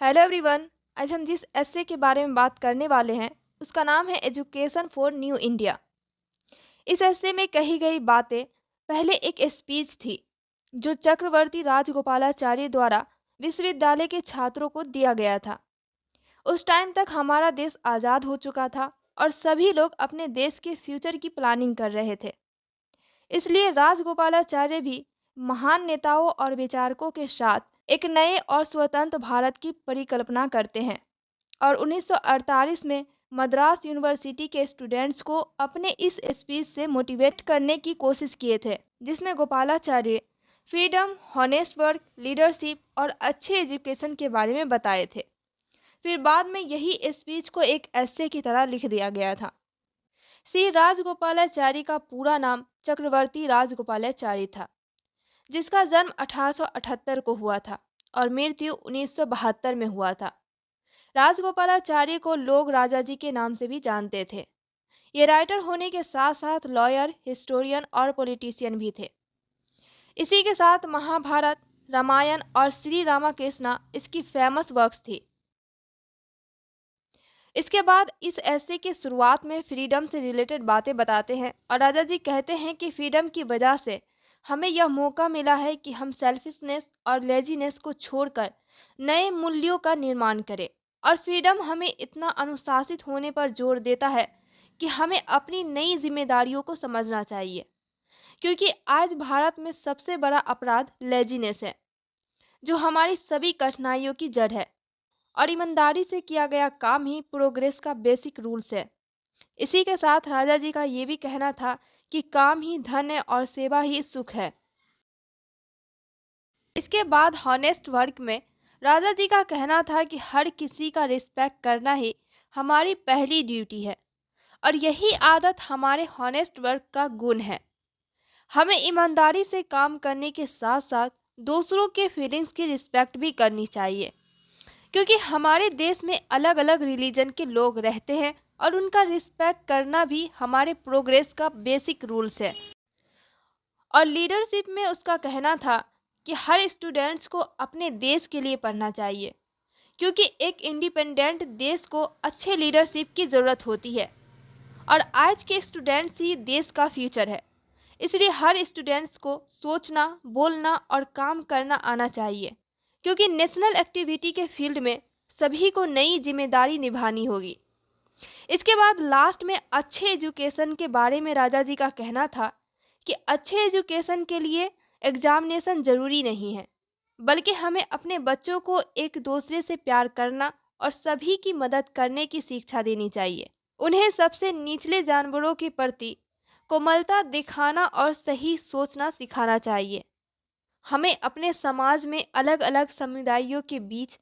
Hello everyone. आज हम जिस एस्से के बारे में बात करने वाले हैं उसका नाम है एजुकेशन फॉर न्यू इंडिया। इस एस्से में कही गई बातें पहले एक स्पीच थी जो चक्रवर्ती राजगोपालाचारी द्वारा विश्वविद्यालय के छात्रों को दिया गया था। उस टाइम तक हमारा देश आज़ाद हो चुका था और सभी लोग अपने देश के फ्यूचर की प्लानिंग कर रहे थे। इसलिए राजगोपालाचार्य भी महान नेताओं और विचारकों के साथ एक नए और स्वतंत्र भारत की परिकल्पना करते हैं और 1948 में मद्रास यूनिवर्सिटी के स्टूडेंट्स को अपने इस स्पीच से मोटिवेट करने की कोशिश किए थे, जिसमें Gopalacharya freedom, honest work, leadership और अच्छे एजुकेशन के बारे में बताए थे। फिर बाद में यही स्पीच को एक एस्से की तरह लिख दिया गया था। श्री राजगोपालाचारी का पूरा नाम चक्रवर्ती राजगोपालाचारी था, जिसका जन्म 1878 को हुआ था और मृत्यु 1972 में हुआ था। राजगोपालाचारी को लोग राजा जी के नाम से भी जानते थे। ये राइटर होने के साथ साथ लॉयर, हिस्टोरियन और पॉलिटिशियन भी थे। इसी के साथ महाभारत, रामायण और श्री रामाकृष्णा इसकी फेमस वर्क्स थी। इसके बाद इस एस्से की शुरुआत में फ्रीडम से रिलेटेड बातें बताते हैं और राजा जी कहते हैं कि फ्रीडम की वजह से हमें यह मौका मिला है कि हम सेल्फिशनेस और लेजीनेस को छोड़कर नए मूल्यों का निर्माण करें। और फ्रीडम हमें इतना अनुशासित होने पर जोर देता है कि हमें अपनी नई जिम्मेदारियों को समझना चाहिए, क्योंकि आज भारत में सबसे बड़ा अपराध लेजीनेस है, जो हमारी सभी कठिनाइयों की जड़ है। और ईमानदारी से किया गया काम ही प्रोग्रेस का बेसिक रूल्स है। इसी के साथ राजा जी का ये भी कहना था कि काम ही धन है और सेवा ही सुख है। इसके बाद हॉनेस्ट वर्क में राजा जी का कहना था कि हर किसी का रिस्पेक्ट करना ही हमारी पहली ड्यूटी है और यही आदत हमारे हॉनेस्ट वर्क का गुण है। हमें ईमानदारी से काम करने के साथ साथ दूसरों के फीलिंग्स की रिस्पेक्ट भी करनी चाहिए, क्योंकि हमारे देश में अलग अलग रिलीजन के लोग रहते हैं और उनका रिस्पेक्ट करना भी हमारे प्रोग्रेस का बेसिक रूल्स है। और लीडरशिप में उसका कहना था कि हर स्टूडेंट्स को अपने देश के लिए पढ़ना चाहिए, क्योंकि एक इंडिपेंडेंट देश को अच्छे लीडरशिप की ज़रूरत होती है और आज के स्टूडेंट्स ही देश का फ्यूचर है। इसलिए हर स्टूडेंट्स को सोचना, बोलना और काम करना आना चाहिए, क्योंकि नेशनल एक्टिविटी के फील्ड में सभी को नई जिम्मेदारी निभानी होगी। इसके बाद लास्ट में अच्छे एजुकेशन के बारे में राजा जी का कहना था कि अच्छे एजुकेशन के लिए एग्जामिनेशन ज़रूरी नहीं है, बल्कि हमें अपने बच्चों को एक दूसरे से प्यार करना और सभी की मदद करने की शिक्षा देनी चाहिए। उन्हें सबसे निचले जानवरों के प्रति कोमलता दिखाना और सही सोचना सिखाना चाहिए। हमें अपने समाज में अलग अलग समुदायों के बीच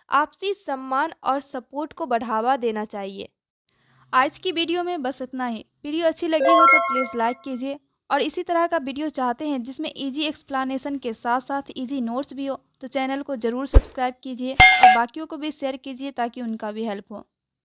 आपसी सम्मान और सपोर्ट को बढ़ावा देना चाहिए। आज की वीडियो में बस इतना ही। वीडियो अच्छी लगी हो तो प्लीज़ लाइक कीजिए और इसी तरह का वीडियो चाहते हैं जिसमें इजी एक्सप्लेनेशन के साथ साथ इजी नोट्स भी हो तो चैनल को ज़रूर सब्सक्राइब कीजिए और बाकियों को भी शेयर कीजिए ताकि उनका भी हेल्प हो।